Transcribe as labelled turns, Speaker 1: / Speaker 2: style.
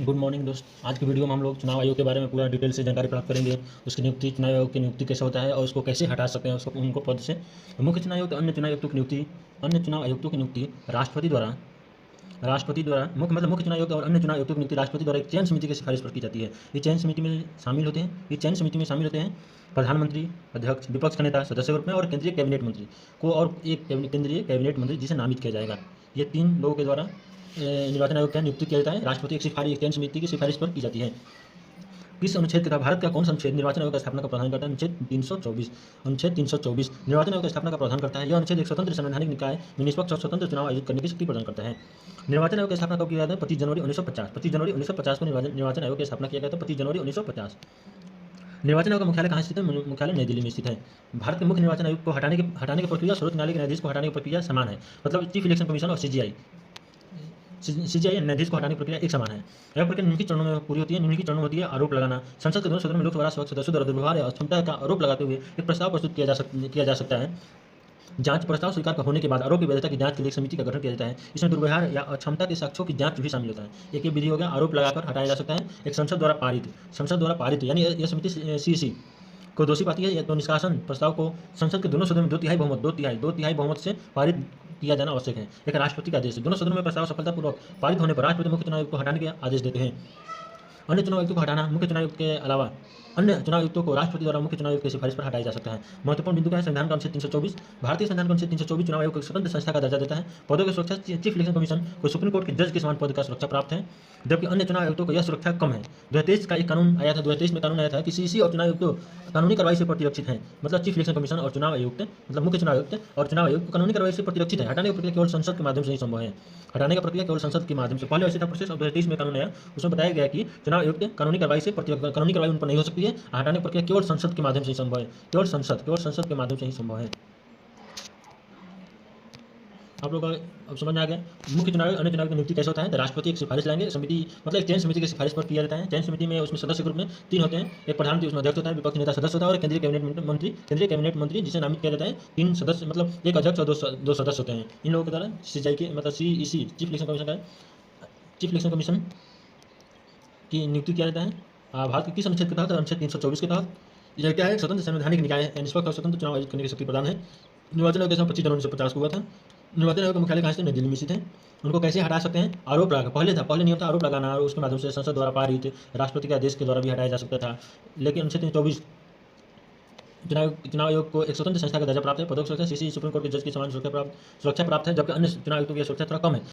Speaker 1: Good morning दोस्त। आज की वीडियो में हम लोग चुनाव आयोग के बारे में पूरा डिटेल से जानकारी प्राप्त करेंगे। उसकी नियुक्ति, चुनाव आयोग की नियुक्ति कैसे होता है और उसको कैसे हटा सकते हैं उसको उनको पद से। मुख्य चुनाव आयुक्त, अन्य चुनाव आयुक्तों की नियुक्ति राष्ट्रपति द्वारा मुख्य चुनाव आयुक्त और अन्य चुनाव आयुक्तों की नियुक्ति राष्ट्रपति द्वारा एक चयन समिति की सिफारिश पर की जाती है। ये चयन समिति में शामिल होते हैं प्रधानमंत्री, अध्यक्ष, विपक्ष का नेता, सदस्य ग्रुप में और केंद्रीय कैबिनेट मंत्री को, और एक केंद्रीय कैबिनेट मंत्री जिसे नामित किया जाएगा। ये 3 लोगों के द्वारा निर्वाचन आयोग का नियुक्ति किया जाता है। राष्ट्रपति एक चयन समिति की सिफारिश पर की जाती है। किस अनुच्छेद के तहत, भारत का कौन सा अनुच्छेद निर्वाचन आयोग की स्थापना का प्रावधान करता है? अनुच्छेद 324 निर्वाचन आयोग की स्थापना का प्रावधान करता है। यह अनुच्छेद एक स्वतंत्र संवैधानिक निकाय में निष्पक्ष और स्वतंत्र चुनाव आयोजित करने की शक्ति प्रदान करता है। निर्वाचन आयोग की स्थापना कब किया गया था? 25 जनवरी 1950 को निर्वाचन आयोग की स्थापना किया गया था। 25 जनवरी 1950। निर्वाचन आयोग का मुख्यालय कहाँ स्थित है? मुख्यालय नई दिल्ली में स्थित है। भारत के मुख्य निर्वाचन आयुक्त को हटाने की प्रक्रिया, सर्वोच्च न्यायालय के न्यायाधीश को हटाने की प्रक्रिया समान है। मतलब चीफ इलेक्शन कमीशन और सीजीआई न्यायाधीश को हटाने की प्रक्रिया एक समान है। यह प्रक्रिया निम्नलिखित चरणों में पूरी होती है। निम्नलिखित चरणों में होती है आरोप लगाना। संसद के दोनों सदनों में लोकसभा सदस्यों द्वारा दुर्व्यवहार या अक्षमता का आरोप लगाते हुए एक प्रस्ताव प्रस्तुत किया जा सकता है। जांच प्रस्ताव स्वीकार होने के बाद आरोप की वैधता की जांच के लिए एक समिति का गठन किया जाता है। इसमें दुर्व्यवहार या अक्षमता के साक्ष्यों की जांच भी शामिल होता है। एक ये विधि हो गया, आरोप लगाकर हटाया जा सकता है। एक संसद द्वारा पारित यानी यह समिति सीसी को दोषी पाती है तो निष्कासन प्रस्ताव को संसद के दोनों सदनों में दो तिहाई बहुमत से पारित किया जाना आवश्यक है। एक राष्ट्रपति का आदेश, दोनों सदनों में प्रस्ताव सफलतापूर्वक पारित होने पर राष्ट्रपति मुख्य चुनाव आयुक्त को हटाने के आदेश देते हैं। अन्य चुनाव आयुक्तों को हटाना, मुख्य चुनाव आयुक्त के अलावा अन्य चुनाव आयुक्तों को राष्ट्रपति द्वारा मुख्य चुनाव आयुक्त की सिफारिश पर हटाया जा सकता है। महत्वपूर्ण बिंदु क्या है? संविधान का अनुच्छेद 324, भारतीय संविधान का अनुच्छेद 324 चुनाव आयोग को एक स्वतंत्र संस्था का दर्जा देता है। पदों की सुरक्षा, चीफ इलेक्शन कमीशन को सुप्रीम कोर्ट के जज के समान पद का सुरक्षा प्राप्त है, जबकि अन्य चुनाव आयुक्तों को यह सुरक्षा कम है। 2023 का एक कानून आया था 2023 में कानून आया था कि सीसी और चुनाव आयुक्त कानूनी कार्रवाई से प्रतिरक्षित हैं। मतलब चीफ इलेक्शन कमीशन और चुनाव आयुक्त, मतलब मुख्य चुनाव आयुक्त और चुनाव आयुक्त कानूनी कार्रवाई से प्रतिरक्षित है। हटाने की प्रक्रिया केवल संसद के माध्यम से ही संभव है। पहले ऐसे था प्रोसेस, और 2023 में कानून आया, उसमें बताया गया कि चुनाव आयुक्त कानूनी कार्रवाई उन पर नहीं हो सकती है। हटाने की प्रक्रिया केवल संसद के माध्यम से ही संभव है। केवल संसद के माध्यम से ही संभव है। आप लोग अब समझ में आ गया मुख्य चुनाव अन्य चुनाव की नियुक्ति कैसे होता है। तो राष्ट्रपति एक सिफारिश लाएंगे, समिति मतलब एक चयन समिति की सिफारिश पर किया जाता है। चयन समिति में उसमें सदस्य ग्रुप में 3 होते हैं। एक प्रधानमंत्री, उसमें अध्यक्ष होता है, विपक्ष नेता सदस्य होता है, और केंद्रीय कैबिनेट मंत्री जिसे नामित किया जाता है। 3 सदस्य, मतलब एक अध्यक्ष और दो सदस्य होते हैं। इन लोगों के द्वारा सीजीआई के मतलब सीईसी चीफ इलेक्शन कमीशन की नियुक्ति किया जाता है। भारत के किस अनुच्छेद के तहत? अनुच्छेद 324 के तहत। यह क्या है? स्वतंत्र संवैधानिक निकाय है, निष्पक्ष और स्वतंत्र चुनाव आयोजित करने की शक्ति प्रदान है। निर्वाचन आयोग 25 जनवरी 1950 को हुआ था। निर्वाचन आयोग का मुख्यालय कहाँ से? नई दिल्ली में स्थित है। उनको कैसे हटा सकते हैं? आरोप लगा, पहले नियम था आरोप लगाना, और उसके माध्यम से संसद द्वारा पारित, राष्ट्रपति के आदेश के द्वारा भी हटाया जा सकता था। लेकिन अनुच्छेद 324 चुनाव आयोग को एक स्वतंत्र संस्था का दर्जा प्राप्त है। पदों की सुरक्षा सीसी सुप्रीम कोर्ट के जज की समान सुरक्षा प्राप्त है, जबकि अन्य चुनाव आयुक्तों की सुरक्षा थोड़ा कम है।